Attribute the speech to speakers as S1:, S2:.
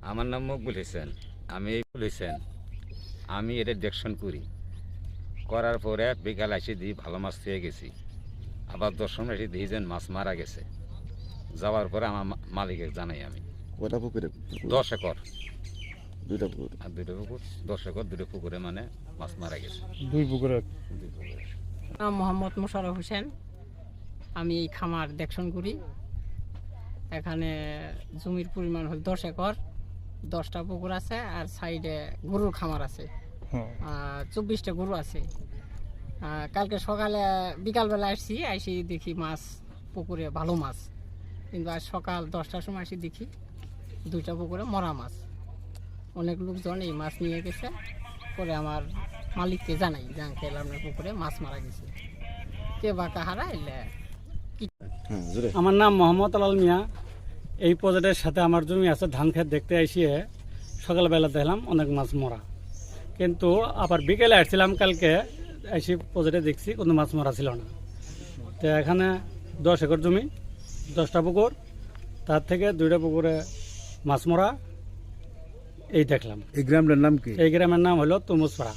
S1: আমার নাম মকবুল হোসেন। আমি আমি এটা দেখশন করার পরে বিকাল এসে দিই ভালো মাছ পেয়ে গেছি। আবার 10 সময় এসে দিই যে মাছ মারা গেছে। যাওয়ার পরে আমার মালিকের জানাই আমি।
S2: কয়টা পুকুরে?
S1: 10 একর,
S2: দুইটা পুকুর।
S1: আর 2টা পুকুর, 10 একর 2টা পুকুরে মানে মাছ মারা গেছে।
S3: দুই পুকুরে।
S4: নাম মোহাম্মদ মোশাররফ হোসেন। আমি এই খামার দেখশন করি। এখানে জমির পরিমাণ হল 10 একর, 10টা পুকুর আছে, আর সাইডে গরুর খামার আছে, 24টা গরু আছে। কালকে সকালে বিকালবেলা আসি দেখি মাছ পুকুরে, ভালো মাছ। কিন্তু আজ সকাল 10টার সময় আসি দেখি 2টা পুকুরে মরা মাছ। অনেক লোকজন এই মাছ নিয়ে গেছে। পরে আমার মালিককে জানাই যে আঙ্কেল আপনার পুকুরে মাছ মারা গেছে, কে বা কাহারা এলে।
S2: হ্যাঁ, জোরে।
S3: আমার নাম মোহাম্মদ আলাল মিয়া। এই প্রজেক্টের সাথে আমার জমি আছে, ধান ক্ষেত দেখতে এসে সকালবেলা দেখলাম অনেক মাছ মরা। কিন্তু আবার বিকেলে আসছিলাম কালকে, এসে প্রজেক্টে দেখছি কোনো মাছ মরা ছিল না। তো এখানে 10 একর জমি, 10টা পুকুর, তার থেকে 2টা পুকুরে মাছ মরা এই দেখলাম।
S2: এই গ্রামটার নাম কি?
S3: এই গ্রামের নাম হলো তরমুজপাড়া।